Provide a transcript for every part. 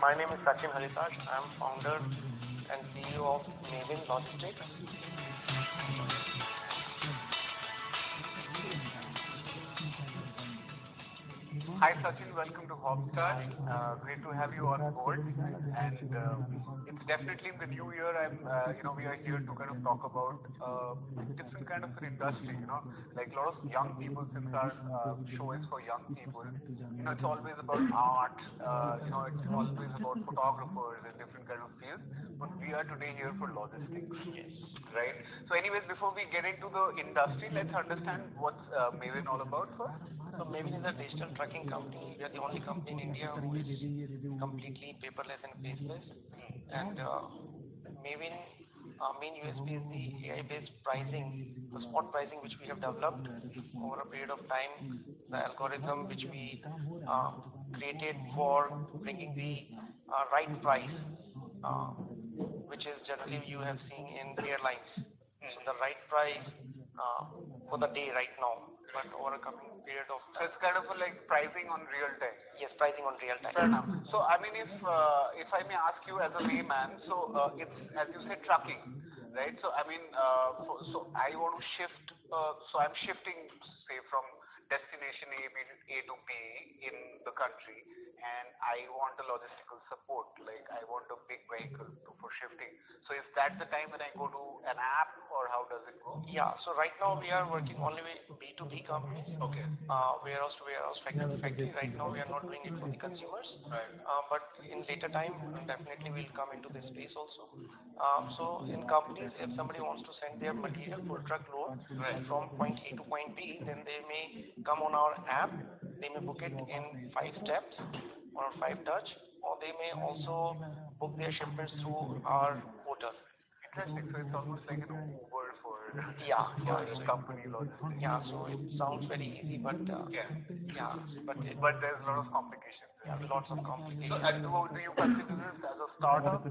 My name is Sachin Haritash. I am founder and CEO of Mavyn Logistics. Hi Sachin, welcome to Hop Star. Great to have you on board. And it's definitely in the new year. We are here to kind of talk about different kind of an industry. Like a lot of young people, since our show is for young people. It's always about art. It's always about photographers and different kind of fields. But we are today here for logistics, right? So, anyways, before we get into the industry, let's understand what's Mavyn all about first. So Mavyn is a digital trucking company. We are the only company in India who is completely paperless and faceless. And Mavyn, our main USP is the AI-based pricing, the spot pricing which we have developed over a period of time, the algorithm which we created for bringing the right price, which is generally you have seen in airlines. So the right price for the day right now, but over a coming period of time. So it's kind of like pricing on real time. Yes, pricing on real time. Fair enough. So I mean, if I may ask you as a layman, so it's as you said, trucking, right? So I mean, so I want to shift. So I'm shifting, say, from destination A to B in the country, and I want a logistical support. Like I want a big vehicle for shifting. So is that the time when I go to an app, or how does it go? Yeah. So right now we are working only with B2B companies. Okay. Warehouse to warehouse, factory to factory. Right now we are not doing it for the consumers. Right. But in later time, definitely we'll come into this space also. So in companies, if somebody wants to send their material full truckload from point A to point B, then they may come on our app. They may book it in 5 steps or 5 touch, or they may also book their shipments through our portal. Interesting. So it's almost like an Uber for this company logistics. Yeah, so it sounds very easy, but but there's a lot of complications. Yeah, lots of complications. So, do you consider this as a startup?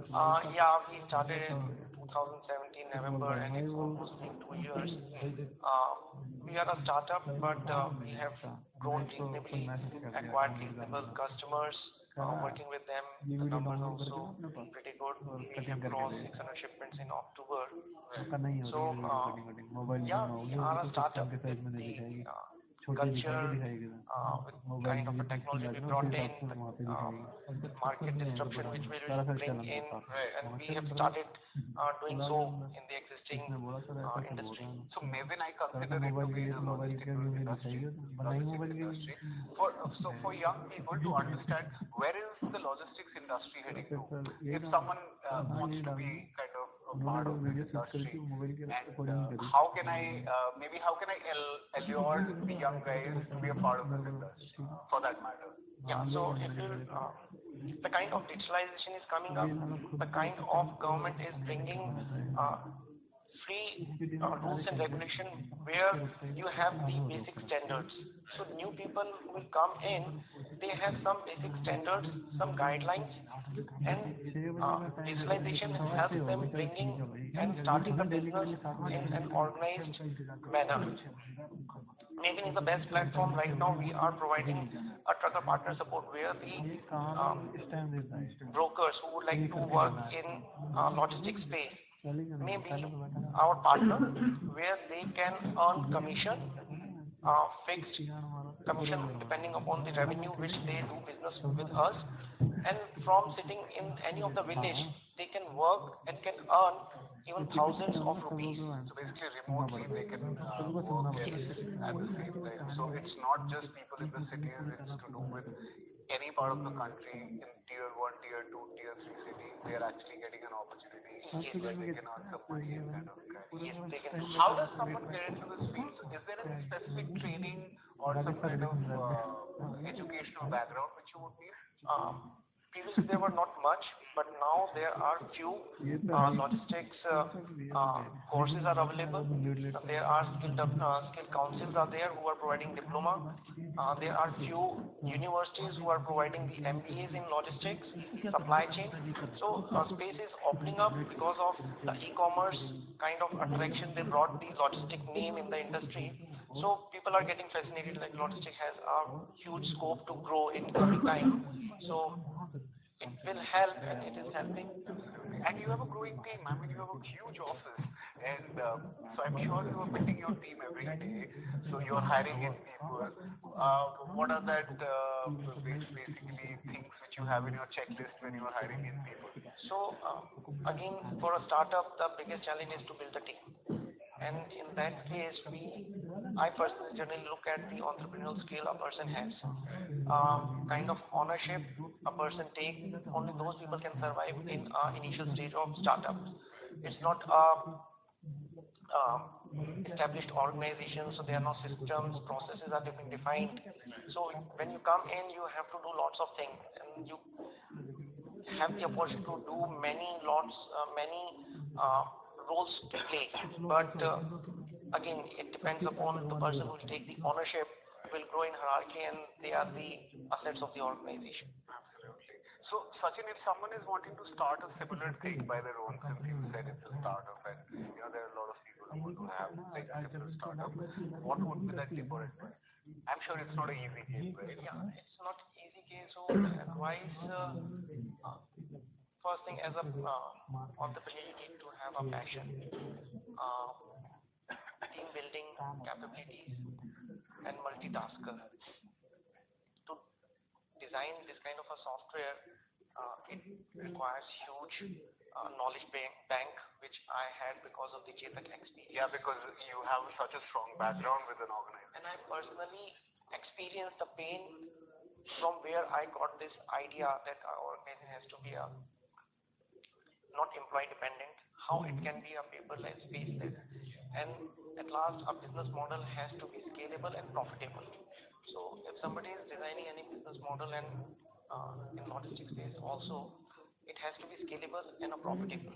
Yeah, we started in 2017 November, and it's almost been 2 years. We are a startup, but we have grown reasonably, acquired reasonable customers. Working with them, the numbers also pretty good. We have crossed 600 shipments in October. So, we are a startup with the culture, with kind of a technology we brought in, the market disruption which we will bring in, and we have started doing so in the existing industry. So Mavyn, I consider it to be the logistical industry. For young people to understand, where is the logistics industry heading to? If someone wants to be kind of a part of this industry, and how can I allure the young guys to be a part of this industry, for that matter? Yeah, so if the kind of digitalization is coming up, the kind of government is bringing free rules and regulation where you have the basic standards. So new people who will come in, they have some basic standards, some guidelines, and digitalization helps them bringing and starting the business in an organized manner. Mavyn is the best platform right now. We are providing a trucker partner support where the brokers who would like to work in logistics space may be our partner, where they can earn commission, fixed commission depending upon the revenue which they do business with us, and from sitting in any of the village they can work and can earn even thousands of rupees. So basically remotely they can work at the same time. So it's not just people in the cities, it's to do with any part of the country in tier 1, tier 2, tier 3 cities. They are actually getting an opportunity where they can earn some money and kind of How does someone get into this field? Is there any specific training or some kind of educational background which you would need? Previously there were not much, but now there are few logistics courses are available. There are skill councils are there who are providing diploma. There are few universities who are providing the MBAs in logistics, supply chain. So space is opening up because of the e-commerce kind of attraction. They brought the logistic name in the industry. So people are getting fascinated, like logistics has a huge scope to grow in coming time. So will help, and it is helping. And you have a growing team. I mean, you have a huge office, and so I'm sure you are building your team every day. So you're hiring in people. What are that basically things which you have in your checklist when you are hiring in people? So again, for a startup, the biggest challenge is to build a team. And in that case, I personally generally look at the entrepreneurial skill a person has, kind of ownership a person takes. Only those people can survive in initial stage of startup. It's not a established organization, so there are no systems, processes are defined. So when you come in, you have to do lots of things, and you have the opportunity to do many roles to play. But again, it depends upon the person who will take the ownership, will grow in hierarchy, and they are the assets of the organization. Absolutely. So, Sachin, if someone is wanting to start a similar thing by their own, since you said it's a startup, and there are a lot of people who want to have like a similar startup, what would be that tip or advice? I'm sure it's not an easy case, right? Yeah, it's not easy case. So advice, first thing, as a entrepreneur, you need to have a passion, uh, team building capabilities, and multitasker. To design this kind of a software, it requires huge knowledge bank, which I had because of the JTAC experience. Yeah, because you have such a strong background with an organization. And I personally experienced the pain from where I got this idea that our organization has to be a not employee dependent, how it can be a paperless, faceless, and at last a business model has to be scalable and profitable. So if somebody is designing any business model, and in logistics space also, it has to be scalable and profitable.